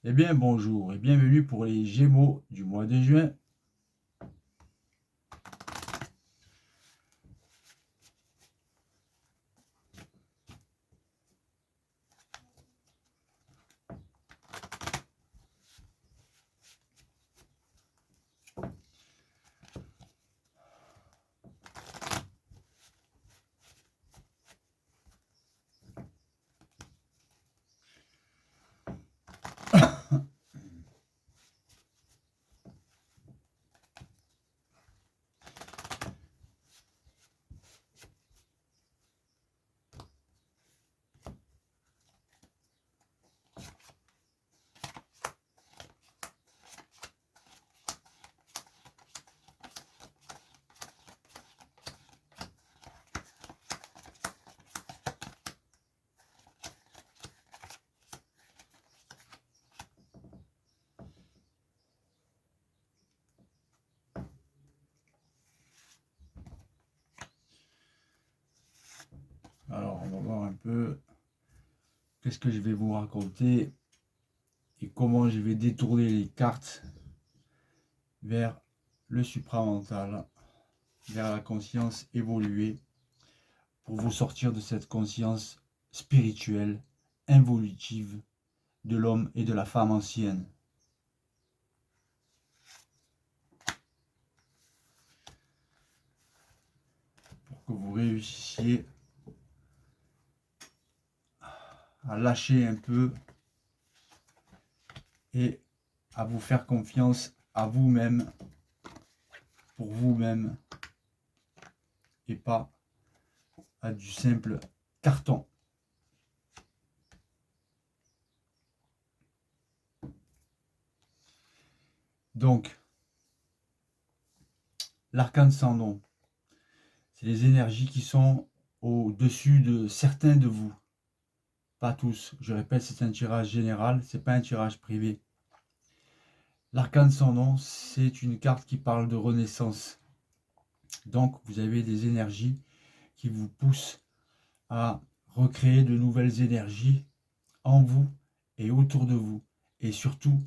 Eh bien, bonjour et bienvenue pour les Gémeaux du mois de juin. Alors, on va voir un peu qu'est-ce que je vais vous raconter et comment je vais détourner les cartes vers le supramental, vers la conscience évoluée, pour vous sortir de cette conscience spirituelle, involutive de l'homme et de la femme ancienne. Pour que vous réussissiez à lâcher un peu et à vous faire confiance à vous-même, pour vous-même, et pas à du simple carton. Donc, l'arcane sans nom, c'est les énergies qui sont au-dessus de certains de vous. Pas tous. Je répète, c'est un tirage général, c'est pas un tirage privé. L'arcane sans nom, c'est une carte qui parle de renaissance. Donc, vous avez des énergies qui vous poussent à recréer de nouvelles énergies en vous et autour de vous. Et surtout,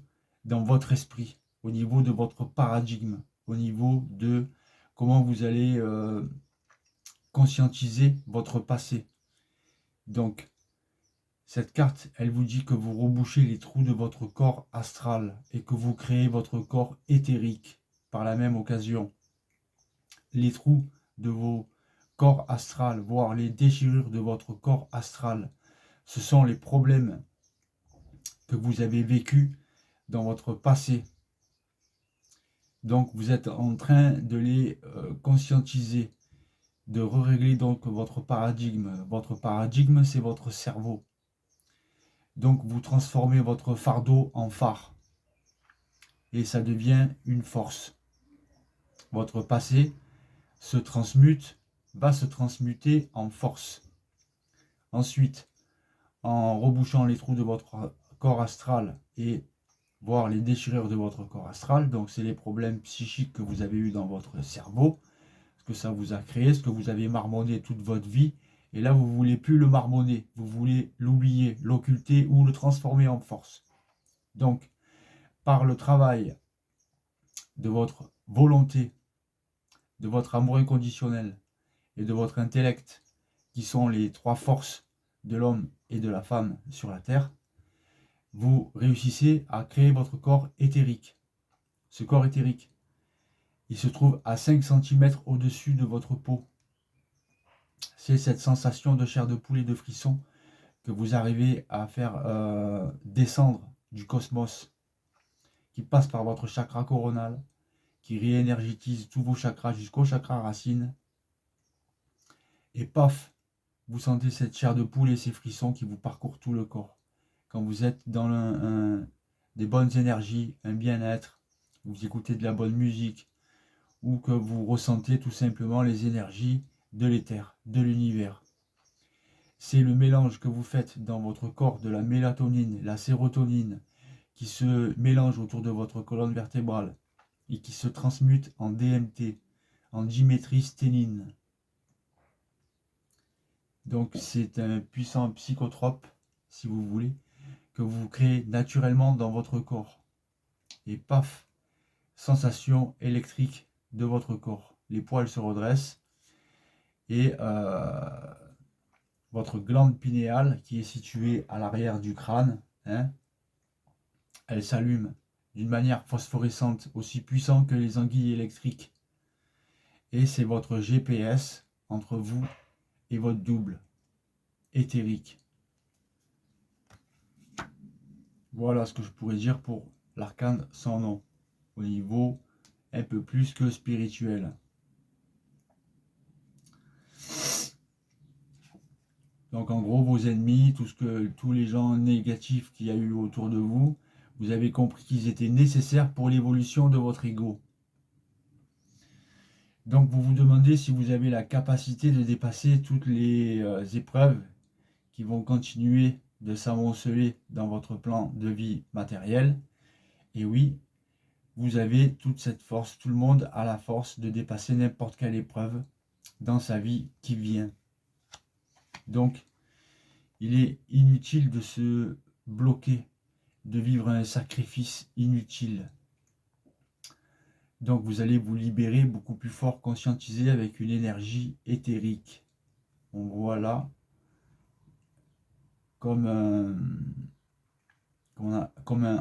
dans votre esprit, au niveau de votre paradigme, au niveau de comment vous allez conscientiser votre passé. Donc, cette carte, elle vous dit que vous rebouchez les trous de votre corps astral et que vous créez votre corps éthérique par la même occasion. Les trous de vos corps astral, voire les déchirures de votre corps astral, ce sont les problèmes que vous avez vécus dans votre passé. Donc, vous êtes en train de les conscientiser, de régler donc votre paradigme. Votre paradigme, c'est votre cerveau. Donc, vous transformez votre fardeau en phare. Et ça devient une force. Votre passé se transmute, va se transmuter en force. Ensuite, en rebouchant les trous de votre corps astral et voir les déchirures de votre corps astral, donc c'est les problèmes psychiques que vous avez eus dans votre cerveau, ce que ça vous a créé, ce que vous avez marmonné toute votre vie, et là vous ne voulez plus le marmonner, vous voulez l'oublier, l'occulter ou le transformer en force. Donc, par le travail de votre volonté, de votre amour inconditionnel et de votre intellect, qui sont les trois forces de l'homme et de la femme sur la terre, vous réussissez à créer votre corps éthérique. Ce corps éthérique, il se trouve à 5 cm au-dessus de votre peau. C'est cette sensation de chair de poule et de frisson que vous arrivez à faire descendre du cosmos, qui passe par votre chakra coronal, qui réénergétise tous vos chakras jusqu'au chakra racine. Et paf, vous sentez cette chair de poule et ces frissons qui vous parcourent tout le corps. Quand vous êtes dans des bonnes énergies, un bien-être, vous écoutez de la bonne musique, ou que vous ressentez tout simplement les énergies de l'éther, de l'univers. C'est le mélange que vous faites dans votre corps de la mélatonine, la sérotonine, qui se mélange autour de votre colonne vertébrale et qui se transmute en DMT, en diméthylsténine. Donc c'est un puissant psychotrope, si vous voulez, que vous créez naturellement dans votre corps. Et paf, sensation électrique de votre corps. Les poils se redressent et votre glande pinéale qui est située à l'arrière du crâne, hein, elle s'allume d'une manière phosphorescente aussi puissante que les anguilles électriques. Et c'est votre GPS entre vous et votre double éthérique. Voilà ce que je pourrais dire pour l'arcane sans nom, au niveau un peu plus que spirituel. Donc en gros, vos ennemis, tous les gens négatifs qu'il y a eu autour de vous, vous avez compris qu'ils étaient nécessaires pour l'évolution de votre ego. Donc vous vous demandez si vous avez la capacité de dépasser toutes les épreuves qui vont continuer de s'amonceler dans votre plan de vie matériel. Et oui, vous avez toute cette force, tout le monde a la force de dépasser n'importe quelle épreuve dans sa vie qui vient. Donc, il est inutile de se bloquer, de vivre un sacrifice inutile. Donc, vous allez vous libérer beaucoup plus fort, conscientisé avec une énergie éthérique. On voit là comme un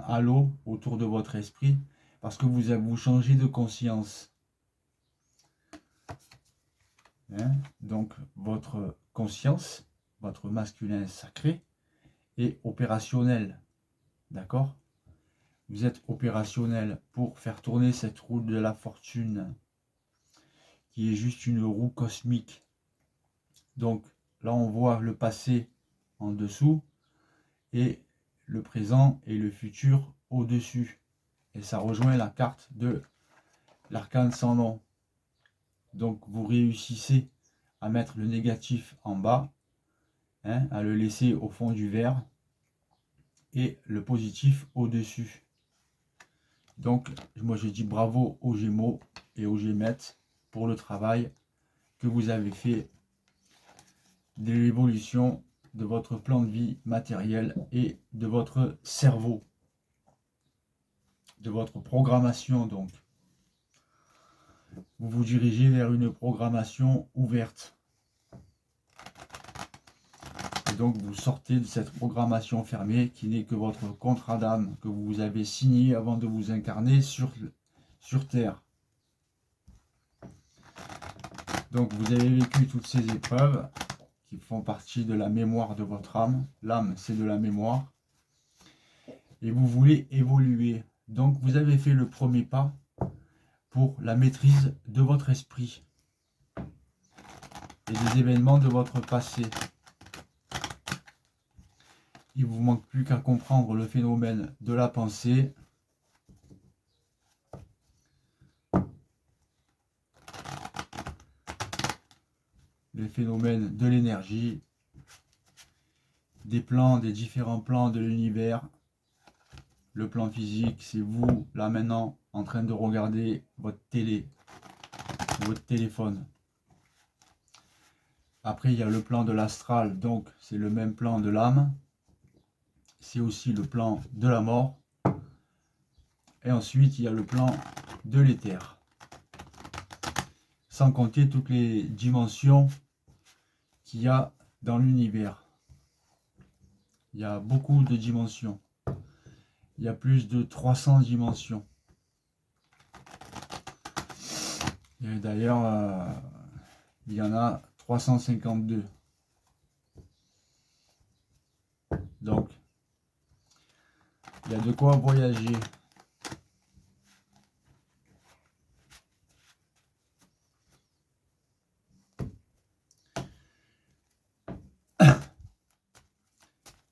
halo autour de votre esprit, parce que vous changez de conscience. Hein? Donc, votre conscience, votre masculin sacré, est opérationnel. D'accord? Vous êtes opérationnel pour faire tourner cette roue de la fortune, qui est juste une roue cosmique. Donc, là, on voit le passé en dessous, et le présent et le futur au-dessus. Et ça rejoint la carte de l'arcane sans nom. Donc, vous réussissez à mettre le négatif en bas, hein, à le laisser au fond du verre, et le positif au-dessus. Donc, moi je dis bravo aux Gémeaux et aux Gémettes pour le travail que vous avez fait de l'évolution de votre plan de vie matériel et de votre cerveau, de votre programmation. Donc, vous vous dirigez vers une programmation ouverte. Et donc, vous sortez de cette programmation fermée qui n'est que votre contrat d'âme que vous avez signé avant de vous incarner sur Terre. Donc, vous avez vécu toutes ces épreuves qui font partie de la mémoire de votre âme. L'âme, c'est de la mémoire. Et vous voulez évoluer. Donc, vous avez fait le premier pas pour la maîtrise de votre esprit et des événements de votre passé. Il ne vous manque plus qu'à comprendre le phénomène de la pensée. Le phénomène de l'énergie, des plans, des différents plans de l'univers. Le plan physique, c'est vous, là maintenant, en train de regarder votre télé, votre téléphone. Après, il y a le plan de l'astral, donc c'est le même plan de l'âme. C'est aussi le plan de la mort. Et ensuite, il y a le plan de l'éther. Sans compter toutes les dimensions qu'il y a dans l'univers. Il y a beaucoup de dimensions. Il y a plus de 300 dimensions. Et d'ailleurs, il y en a 352. Donc, il y a de quoi voyager.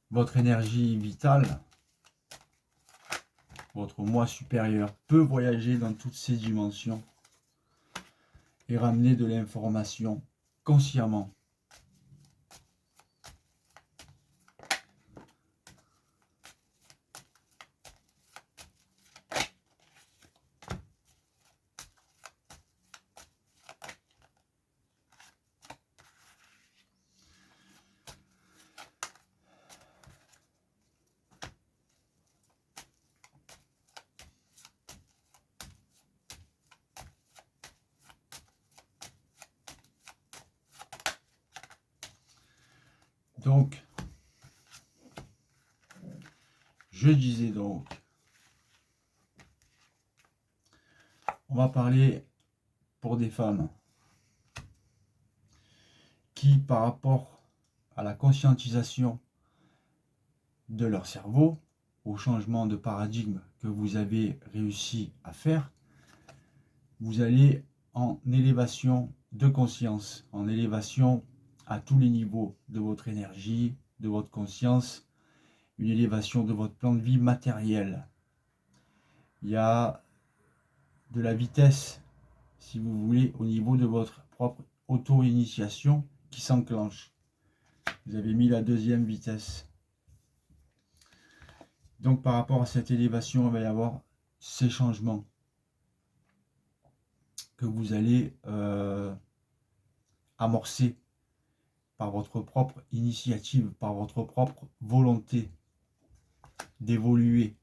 Votre énergie vitale, votre moi supérieur, peut voyager dans toutes ces dimensions et ramener de l'information consciemment. Donc, je disais donc, on va parler pour des femmes qui, par rapport à la conscientisation de leur cerveau, au changement de paradigme que vous avez réussi à faire, vous allez en élévation de conscience, en élévation à tous les niveaux de votre énergie, de votre conscience, une élévation de votre plan de vie matériel. Il y a de la vitesse, si vous voulez, au niveau de votre propre auto-initiation qui s'enclenche. Vous avez mis la deuxième vitesse. Donc par rapport à cette élévation, il va y avoir ces changements que vous allez amorcer par votre propre initiative, par votre propre volonté d'évoluer,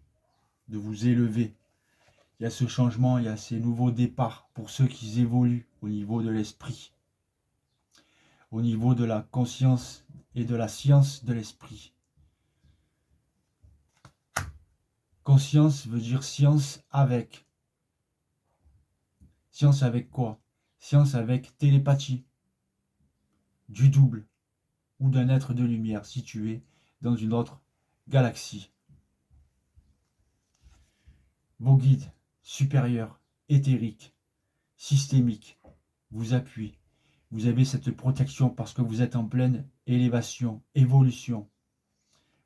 de vous élever. Il y a ce changement, il y a ces nouveaux départs pour ceux qui évoluent au niveau de l'esprit, au niveau de la conscience et de la science de l'esprit. Conscience veut dire science avec. Science avec quoi? Science avec télépathie, du double ou d'un être de lumière situé dans une autre galaxie. Vos guides supérieurs, éthériques, systémiques, vous appuient. Vous avez cette protection parce que vous êtes en pleine élévation, évolution.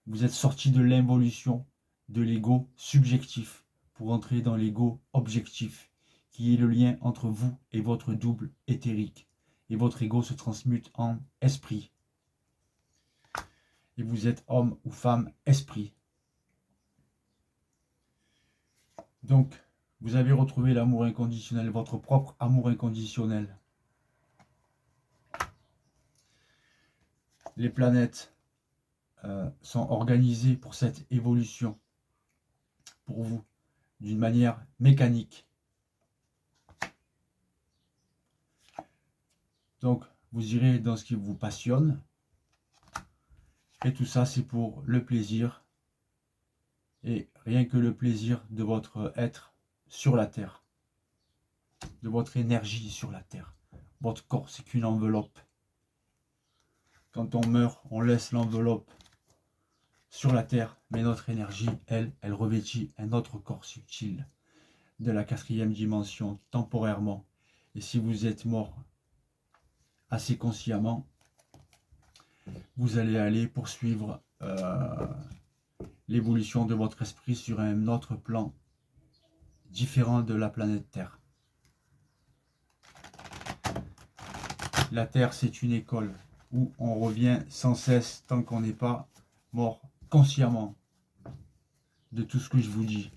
Vous êtes sorti de l'involution de l'ego subjectif pour entrer dans l'ego objectif, qui est le lien entre vous et votre double éthérique. Et votre ego se transmute en esprit. Et vous êtes homme ou femme esprit. Donc, vous avez retrouvé l'amour inconditionnel, votre propre amour inconditionnel. Les planètes sont organisées pour cette évolution, pour vous, d'une manière mécanique. Donc, vous irez dans ce qui vous passionne. Et tout ça, c'est pour le plaisir. Et rien que le plaisir de votre être sur la Terre. De votre énergie sur la Terre. Votre corps, c'est qu'une enveloppe. Quand on meurt, on laisse l'enveloppe sur la Terre. Mais notre énergie, elle revêtit un autre corps subtil de la 4e dimension, temporairement. Et si vous êtes mort assez consciemment, vous allez aller poursuivre l'évolution de votre esprit sur un autre plan différent de la planète Terre. La Terre, c'est une école où on revient sans cesse tant qu'on n'est pas mort consciemment de tout ce que je vous dis.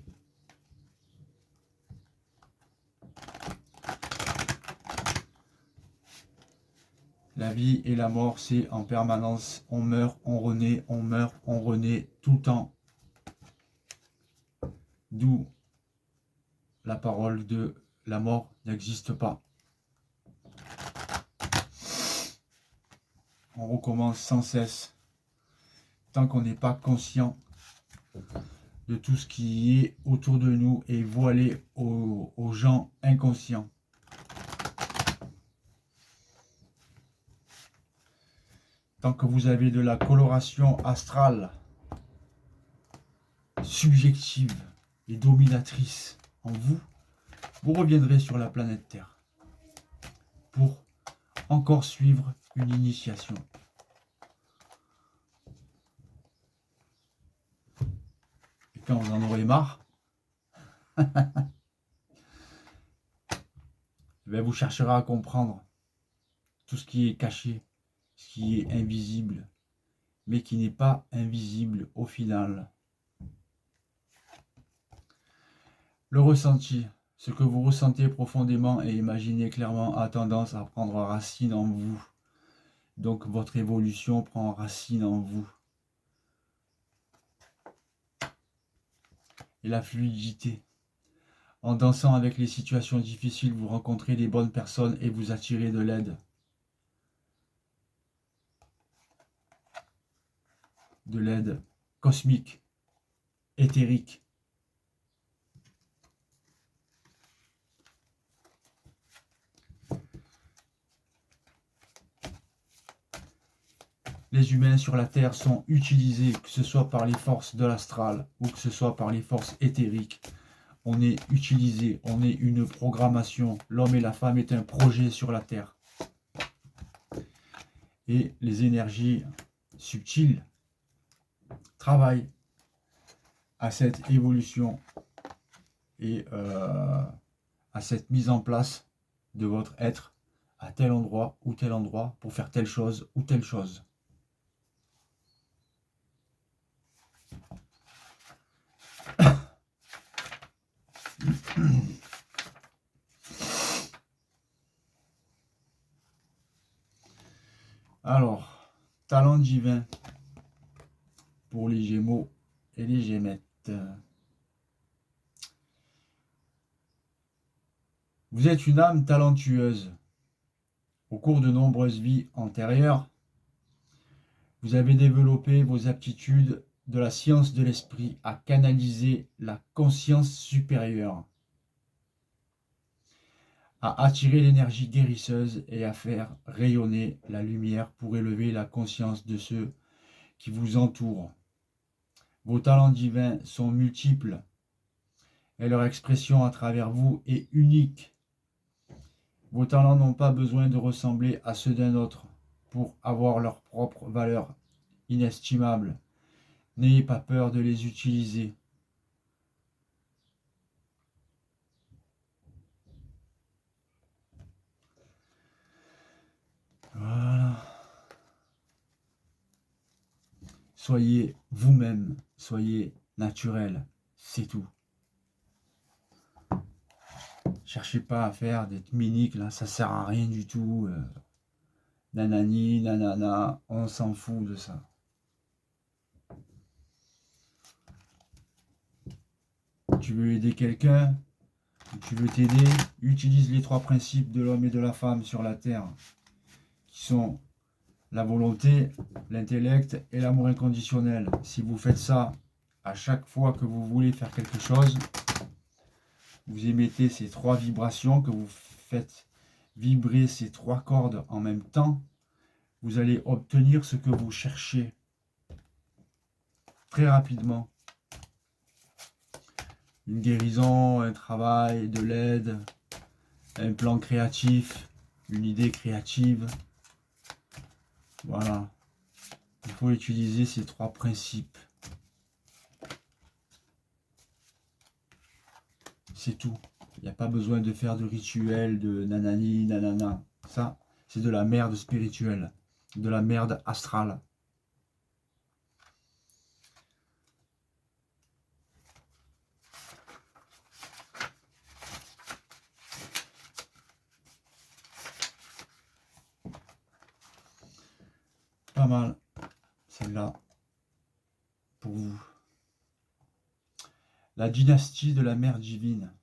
La vie et la mort, c'est en permanence. On meurt, on renaît, on meurt, on renaît tout le temps. D'où la parole de la mort n'existe pas. On recommence sans cesse tant qu'on n'est pas conscient de tout ce qui est autour de nous et voilé aux gens inconscients. Tant que vous avez de la coloration astrale subjective et dominatrice en vous, vous reviendrez sur la planète Terre pour encore suivre une initiation. Et quand vous en aurez marre, vous chercherez à comprendre tout ce qui est caché, ce qui est invisible, mais qui n'est pas invisible au final. Le ressenti, ce que vous ressentez profondément et imaginez clairement a tendance à prendre racine en vous. Donc votre évolution prend racine en vous. Et la fluidité. En dansant avec les situations difficiles, vous rencontrez les bonnes personnes et vous attirez de l'aide. de l'aide cosmique, éthérique. Les humains sur la Terre sont utilisés, que ce soit par les forces de l'astral ou que ce soit par les forces éthériques. On est utilisé, on est une programmation. L'homme et la femme est un projet sur la Terre. Et les énergies subtiles travaillent à cette évolution et à cette mise en place de votre être à tel endroit ou tel endroit pour faire telle chose ou telle chose. Alors, talent divin pour les Gémeaux et les Gémettes. Vous êtes une âme talentueuse. Au cours de nombreuses vies antérieures, vous avez développé vos aptitudes de la science de l'esprit à canaliser la conscience supérieure, à attirer l'énergie guérisseuse et à faire rayonner la lumière pour élever la conscience de ceux qui vous entourent. Vos talents divins sont multiples et leur expression à travers vous est unique. Vos talents n'ont pas besoin de ressembler à ceux d'un autre pour avoir leur propre valeur inestimable. N'ayez pas peur de les utiliser. Voilà. Soyez vous-même, soyez naturel, c'est tout. Cherchez pas à faire des mimiques, là, ça sert à rien du tout. Nanani, nanana, on s'en fout de ça. Tu veux aider quelqu'un, tu veux t'aider, utilise les 3 principes de l'homme et de la femme sur la terre, qui sont la volonté, l'intellect et l'amour inconditionnel. Si vous faites ça à chaque fois que vous voulez faire quelque chose, vous émettez ces 3 vibrations, que vous faites vibrer ces 3 cordes en même temps, vous allez obtenir ce que vous cherchez très rapidement. Une guérison, un travail, de l'aide, un plan créatif, une idée créative. Voilà. Il faut utiliser ces 3 principes. C'est tout. Il n'y a pas besoin de faire de rituel, de nanani, nanana. Ça, c'est de la merde spirituelle, de la merde astrale. Pas mal, celle-là, pour vous. La dynastie de la mère divine.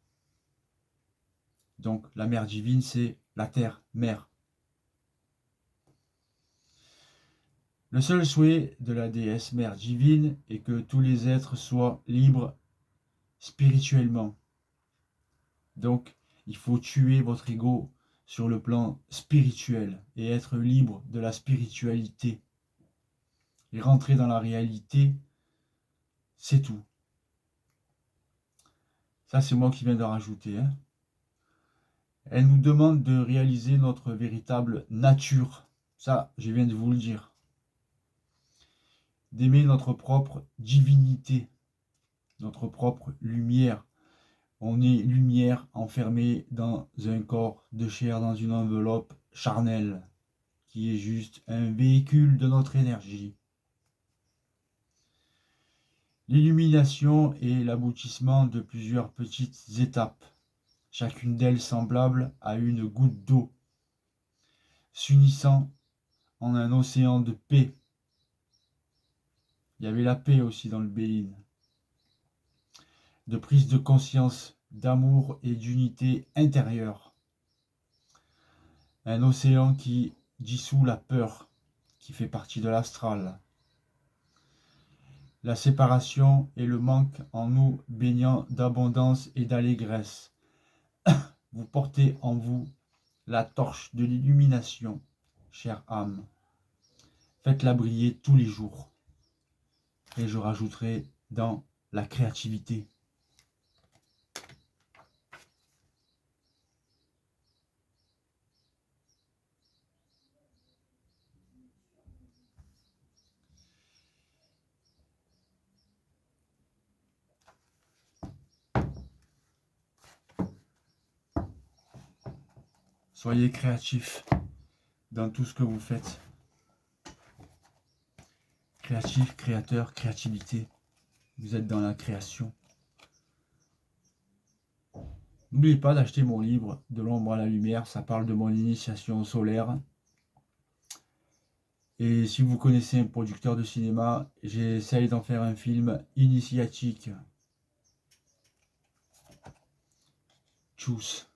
Donc, la mère divine, c'est la terre, mère. Le seul souhait de la déesse mère divine est que tous les êtres soient libres spirituellement. Donc, il faut tuer votre ego sur le plan spirituel et être libre de la spiritualité. Et rentrer dans la réalité, c'est tout. Ça, c'est moi qui viens de rajouter. Hein. Elle nous demande de réaliser notre véritable nature. Ça, je viens de vous le dire. D'aimer notre propre divinité, notre propre lumière. On est lumière enfermée dans un corps de chair, dans une enveloppe charnelle, qui est juste un véhicule de notre énergie. L'illumination est l'aboutissement de plusieurs petites étapes, chacune d'elles semblable à une goutte d'eau, s'unissant en un océan de paix. Il y avait la paix aussi dans le Béline. De prise de conscience, d'amour et d'unité intérieure. Un océan qui dissout la peur, qui fait partie de l'astral. la séparation et le manque en nous baignant d'abondance et d'allégresse. Vous portez en vous la torche de l'illumination, chère âme. Faites-la briller tous les jours. Et je rajouterai dans la créativité. Soyez créatifs dans tout ce que vous faites. Créatif, créateur, créativité. Vous êtes dans la création. N'oubliez pas d'acheter mon livre « De l'ombre à la lumière ». Ça parle de mon initiation solaire. Et si vous connaissez un producteur de cinéma, j'essaye d'en faire un film initiatique. Tchuss.